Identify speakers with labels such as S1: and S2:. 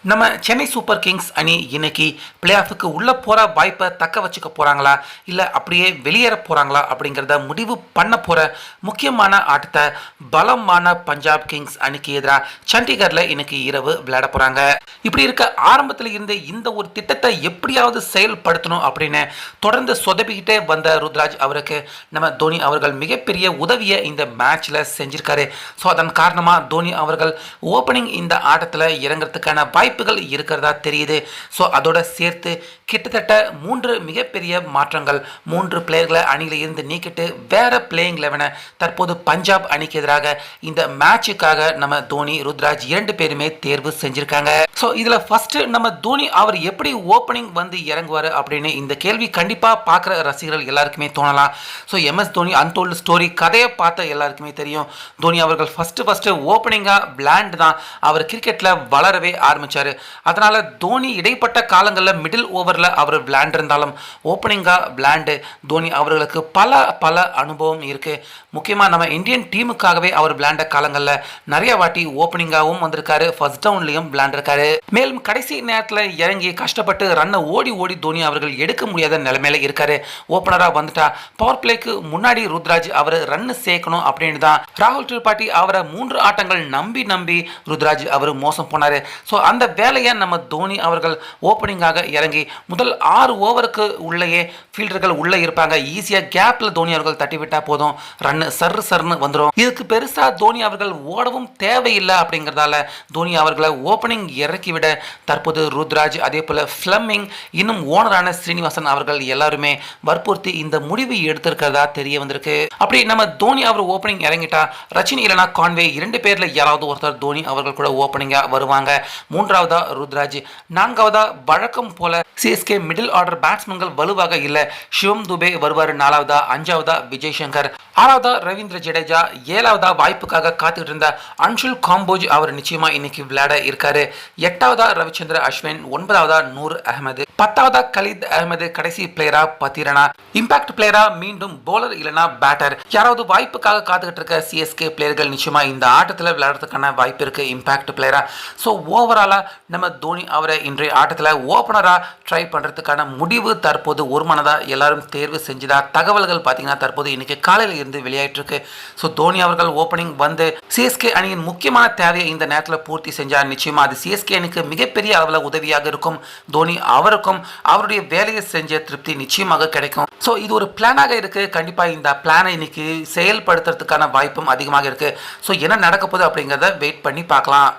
S1: நம்ம Chennai super Kings அணி இன்னைக்கு பிளே ஆஃபுக்கு உள்ளே போகிற வாய்ப்பை தக்க வச்சுக்க போகிறாங்களா இல்லை அப்படியே வெளியேற போகிறாங்களா அப்படிங்கிறத முடிவு பண்ண போகிற முக்கியமான ஆட்டத்தை பலமான பஞ்சாப் கிங்ஸ் அணிக்கு எதிராக சண்டிகரில் இன்னைக்கு இரவு விளையாட போகிறாங்க. இப்படி இருக்க ஆரம்பத்தில் இருந்து இந்த ஒரு திட்டத்தை எப்படியாவது செயல்படுத்தணும் அப்படின்னு தொடர்ந்து சொதப்பிக்கிட்டே வந்த ருத்ராஜ் அவருக்கு நம்ம தோனி அவர்கள் மிகப்பெரிய உதவியை இந்த மேட்ச்சில் செஞ்சிருக்காரு. ஸோ அதன் காரணமாக தோனி அவர்கள் ஓப்பனிங் இந்த ஆட்டத்தில் இறங்குறதுக்கான வாய்ப்புகள் இருக்கிறதா தெரியுது. ஸோ அதோட சேர்த்து கிட்டத்தட்ட 3 மிகப்பெரிய மாற்றங்கள், 3 பிளேயர்களை அணியில் இருந்து நீக்கிட்டு வேற பிளேயிங் 11 தற்போது பஞ்சாப் அணிக்கு எதிராக இந்த மேட்சுக்காக நம்ம தோனி ருத்ராஜ் 2 பேருமே தேர்வு செஞ்சிருக்காங்க. ஸோ இதில் ஃபர்ஸ்ட் நம்ம தோனி அவர் எப்படி ஓப்பனிங் வந்து இறங்குவார் அப்படின்னு இந்த கேள்வி கண்டிப்பாக பார்க்குற ரசிகர்கள் எல்லாருக்குமே தோணலாம். So MS Dhoni untold story கதையை பார்த்த எல்லாருக்குமே தெரியும். தோனி அவர்கள் ஃபர்ஸ்ட் ஓப்பனிங்காக விளையாண்டு தான் அவர் கிரிக்கெட்டில் வளரவே ஆரம்பித்தார். அதனால தோனி இடைப்பட்ட காலங்களில் மிடில் ஓவரில் அவர் விளையாண்டிருந்தாலும் ஓப்பனிங்காக விளையாண்டு தோனி அவர்களுக்கு பல அனுபவம் இருக்கு. முக்கியமாக நம்ம இந்தியன் டீமுக்காகவே அவர் விளையாண்ட காலங்களில் நிறைய வாட்டி ஓப்பனிங்காகவும் வந்திருக்காரு, ஃபர்ஸ்ட் டவுன்லையும் விளையாண்டிருக்காரு. மேலும் கடைசி நேரத்தில் இறங்கி கஷ்டப்பட்டு ரன்னை ஓடி தோனி அவர்கள் எடுக்க முடியாத நிலைமையில இருக்காரு. ஓப்பனராக வந்துட்டா பவர் பிளேக்கு முன்னாடி ருத்ராஜ் அவர் ரன் சேர்க்கணும் அப்படின்னு தான் ராகுல் திரிபாட்டி அவரை 3 ஆட்டங்கள் நம்பி ருத்ராஜ் அவர் மோசம் போனாரு. ஸோ அந்த வேலையை நம்ம தோனி அவர்கள் ஓப்பனிங்காக இறங்கி முதல் 6 ஓவருக்கு உள்ளேயே ஃபீல்டர்கள் உள்ளே இருப்பாங்க, ஈஸியாக கேப்பில் தோனி அவர்கள் தட்டிவிட்டா போதும், ரன் சர்னு வந்துடும். இதுக்கு பெருசாக தோனி அவர்கள் ஓடவும் தேவையில்லை. அப்படிங்கிறதால தோனி அவர்களை ஓப்பனிங் இறக்கிவிட தற்போது ருத்ராஜ் அதே போல் ஃப்ளமிங் இன்னும் ஓனரான ஸ்ரீனிவாசன் அவர்கள் எல்லாருமே வற்புறுத்தி இந்த முடிவு எடுத்திருக்கிறதா தெரிய வந்திருக்கு. அப்படி நம்ம தோனி அவர் ஓப்பனிங் இறங்கிட்டா ரச்சின் இல்லைனா கான்வே 2 பேரில் யாராவது ஒருத்தர் தோனி அவர்கள் கூட ஓப்பனிங்காக வருவாங்க. 3வதா ருத்ராஜ், 4வதா வழக்கம் போல சிஎஸ்கே மிடில் ஆர்டர் பேட்ஸ்மேன்கள் வலுவாக இல்லை, சிவம் துபே வருவார். 4வதா 5வதா விஜய் சங்கர், 6வதா ரவீந்திர ஜடேஜா, 7வதா வாய்ப்புக்காக காத்துக்கிட்டு இருந்த அன்ஷுல் காம்போஜ் அவர் நிச்சயமா இன்னைக்கு விளையாட இருக்காரு. 8வதா ரவிச்சந்திர அஸ்வின், 9வதா நூர் அகமது, 10வதா கலீத் அகமது, கடைசி பிளேயரா பத்திரனா. இம்பாக்ட் பிளேயரா மீண்டும் போலர் இல்லைனா பேட்டர், யாராவது வாய்ப்புக்காக காத்துக்கிட்டு இருக்க சிஎஸ்கே பிளேயர்கள் நிச்சயமா இந்த ஆட்டத்தில் விளையாடுறதுக்கான வாய்ப்பு இருக்கு இம்பாக்ட் பிளேயரா. ஸோ ஓவராலா நம்ம தோனி அவரை இன்றைய ஆட்டத்தில் ஓப்பனரா ட்ரை பண்றதுக்கான முடிவு தற்போது ஒருமனதா எல்லாரும் தேர்வு செஞ்சதா தகவல்கள் பார்த்தீங்கன்னா தற்போது இன்னைக்கு காலையில் இருந்து வெளியாயிட்டு இருக்கு. ஸோ தோனி அவர்கள் ஓப்பனிங் வந்து சிஎஸ்கே அணியின் முக்கியமான தேவையை இந்த நேரத்தில் பூர்த்தி செஞ்சார். நிச்சயமா அது சிஎஸ்கே அணிக்கு மிகப்பெரிய அளவில் உதவியாக இருக்கும். தோனி அவருக்கும் அவருடைய வேலையை செஞ்ச திருப்தி நிச்சயமாக கிடைக்கும். ஸோ இது ஒரு பிளானாக இருக்கு. கண்டிப்பாக இந்த பிளானை இன்னைக்கு செயல்படுத்துறதுக்கான வாய்ப்பும் அதிகமாக இருக்கு. ஸோ என்ன நடக்க போகுது அப்படிங்கிறத வெயிட் பண்ணி பார்க்கலாம்.